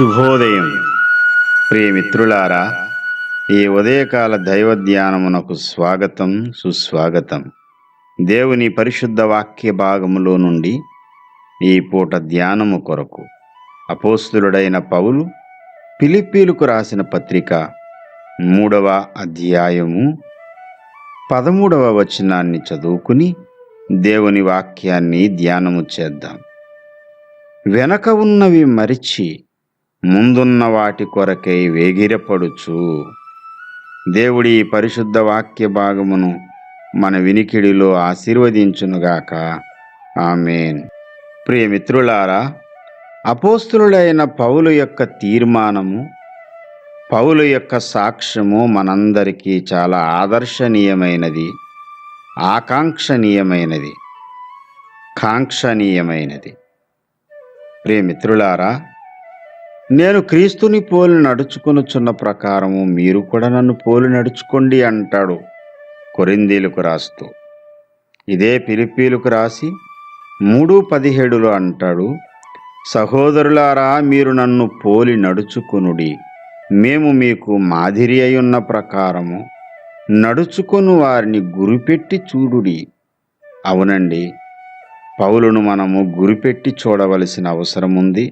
శుభోదయం. ప్రియమిత్రులారా, ఈ ఉదయకాల దైవ ధ్యానమునకు స్వాగతం, సుస్వాగతం. దేవుని పరిశుద్ధ వాక్య భాగములో నుండి ఈ పూట ధ్యానము కొరకు అపోస్తులుడైన పౌలు ఫిలిప్పీలకు రాసిన పత్రిక 3వ అధ్యాయము 13వ వచనాన్ని చదువుకుని దేవుని వాక్యాన్ని ధ్యానము చేద్దాం. వెనక ఉన్నవి మరిచి ముందున్న వాటి కొరకై వేగిరపడుచు. దేవుడి పరిశుద్ధ వాక్య భాగమును మన వినికిడిలో ఆశీర్వదించునుగాక. ఆమేన్. ప్రియమిత్రులారా, అపోస్తులుడైన పౌలు యొక్క తీర్మానము, పౌలు యొక్క సాక్ష్యము మనందరికీ చాలా ఆదర్శనీయమైనది, ఆకాంక్షనీయమైనది, కాంక్షనీయమైనది. ప్రియమిత్రులారా, నేను క్రీస్తుని పోలి నడుచుకొనుచున్న ప్రకారము మీరు కూడా నన్ను పోలి నడుచుకోండి అంటాడు కొరింథీయులకు రాస్తూ. ఇదే ఫిలిప్పీలకు రాసి 3:17 అంటాడు, సహోదరులారా, మీరు నన్ను పోలి నడుచుకొనుడి, మేము మీకు మాదిరి అయ్యున్న ప్రకారము నడుచుకొను వారిని గురిపెట్టి చూడుడి. అవునండి, పౌలును మనము గురిపెట్టి చూడవలసిన అవసరం ఉంది,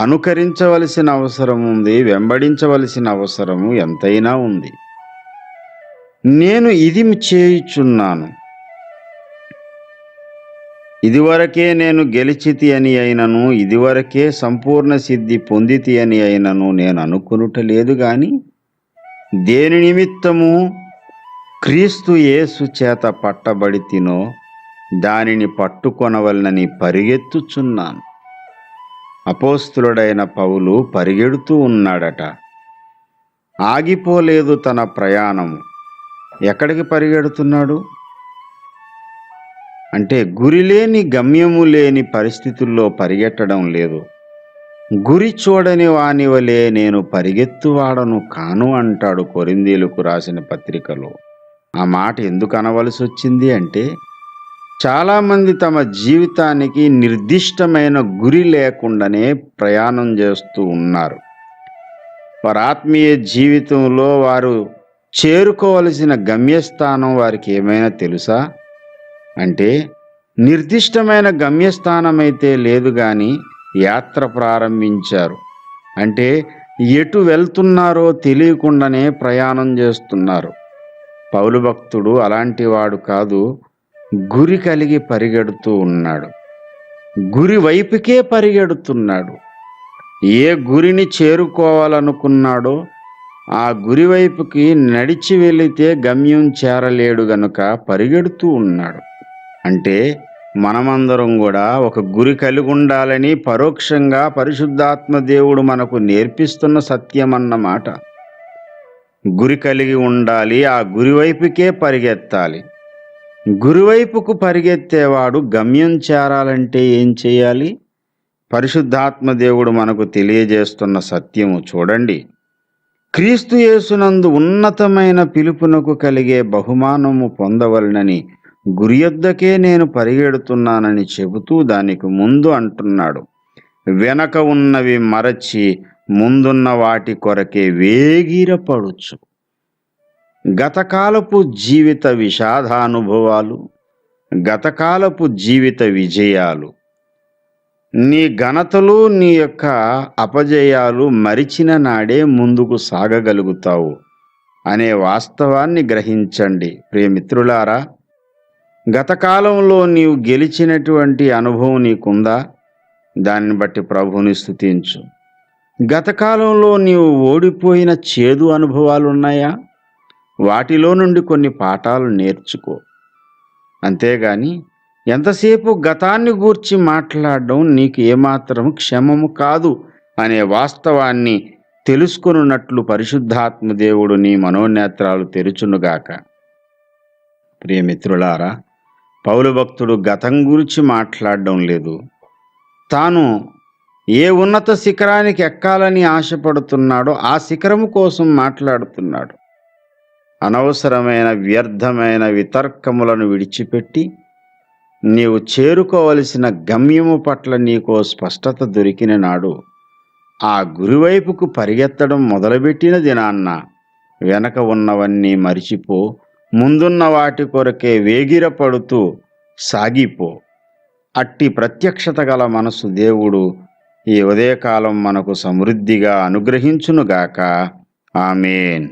అనుకరించవలసిన అవసరం ఉంది, వెంబడించవలసిన అవసరము ఎంతైనా ఉంది. నేను ఇది చేయుచున్నాను, ఇదివరకే నేను గెలిచితి అని అయినను, ఇదివరకే సంపూర్ణ సిద్ధి పొందితి అని అయినను నేను అనుకొనుట లేదు గాని, దేని నిమిత్తము క్రీస్తు యేసు చేత పట్టబడితినో దానిని పట్టుకొనవలనని పరిగెత్తుచున్నాను. అపోస్తులుడైన పౌలు పరిగెడుతూ ఉన్నాడట. ఆగిపోలేదు తన ప్రయాణము. ఎక్కడికి పరిగెడుతున్నాడు అంటే, గురిలేని గమ్యము లేని పరిస్థితుల్లో పరిగెట్టడం లేదు. గురి చూడని వాని వలె నేను పరిగెత్తువాడను కాను అంటాడు కొరింథీయులకు రాసిన పత్రికలో. ఆ మాట ఎందుకు అనవలసి వచ్చింది అంటే, చాలామంది తమ జీవితానికి నిర్దిష్టమైన గురి లేకుండానే ప్రయాణం చేస్తూ ఉన్నారు. వారి ఆత్మీయ జీవితంలో వారు చేరుకోవలసిన గమ్యస్థానం వారికి ఏమైనా తెలుసా అంటే, నిర్దిష్టమైన గమ్యస్థానం అయితే లేదు కానీ యాత్ర ప్రారంభించారు. అంటే ఎటు వెళ్తున్నారో తెలియకుండానే ప్రయాణం చేస్తున్నారు. పౌలు భక్తుడు అలాంటి వాడు కాదు, గురి కలిగి పరిగెడుతూ ఉన్నాడు. గురి వైపుకే పరిగెడుతున్నాడు. ఏ గురిని చేరుకోవాలనుకున్నాడో ఆ గురి వైపుకి నడిచి వెళితే గమ్యం చేరలేడు గనుక పరిగెడుతూ ఉన్నాడు. అంటే మనమందరం కూడా ఒక గురి కలిగి ఉండాలని పరోక్షంగా పరిశుద్ధాత్మ దేవుడు మనకు నేర్పిస్తున్న సత్యం అన్నమాట. గురి కలిగి ఉండాలి, ఆ గురి వైపుకే పరిగెత్తాలి. గురువైపుకు పరిగెత్తేవాడు గమ్యం చేరాలంటే ఏం చేయాలి? పరిశుద్ధాత్మ దేవుడు మనకు తెలియజేస్తున్న సత్యము చూడండి. క్రీస్తు యేసునందు ఉన్నతమైన పిలుపునకు కలిగే బహుమానము పొందవలనని గురి యొద్దకే నేను పరిగెడుతున్నానని చెబుతూ దానికి ముందు అంటున్నాడు, వెనక ఉన్నవి మరచి ముందున్న వాటి కొరకే వేగిరపడుచు. గతకాలపు జీవిత విషాదానుభవాలు, గతకాలపు జీవిత విజయాలు, నీ ఘనతలు, నీ యొక్క అపజయాలు మరిచిన నాడే ముందుకు సాగగలుగుతావు అనే వాస్తవాన్ని గ్రహించండి. ప్రియమిత్రులారా, గతకాలంలో నీవు గెలిచినటువంటి అనుభవం నీకుందా? దాన్ని బట్టి ప్రభువుని స్తుతించు. గతకాలంలో నీవు ఓడిపోయిన చేదు అనుభవాలు ఉన్నాయా? వాటిలో నుండి కొన్ని పాఠాలు నేర్చుకో. అంతేగాని ఎంతసేపు గతాన్ని గూర్చి మాట్లాడడం నీకు ఏమాత్రం క్షేమము కాదు అనే వాస్తవాన్ని తెలుసుకొనున్నట్లు పరిశుద్ధాత్మ దేవుడు నీ మనోనేత్రాలు తెరుచునుగాక. ప్రియమిత్రులారా, పౌలు భక్తుడు గతం గురించి మాట్లాడడం లేదు. తాను ఏ ఉన్నత శిఖరానికి ఎక్కాలని ఆశపడుతున్నాడో ఆ శిఖరము కోసం మాట్లాడుతున్నాడు. అనవసరమైన వ్యర్థమైన వితర్కములను విడిచిపెట్టి నీవు చేరుకోవలసిన గమ్యము పట్ల నీకో స్పష్టత దొరికిన నాడు ఆ గురివైపుకు పరిగెత్తడం మొదలుపెట్టిన దినాన్న వెనక ఉన్నవన్నీ మరిచిపో, ముందున్న వాటి కొరకే వేగిరపడుతూ సాగిపో. అట్టి ప్రత్యక్షత గల మనసు దేవుడు ఈ ఉదయకాలం మనకు సమృద్ధిగా అనుగ్రహించునుగాక. ఆమేన్.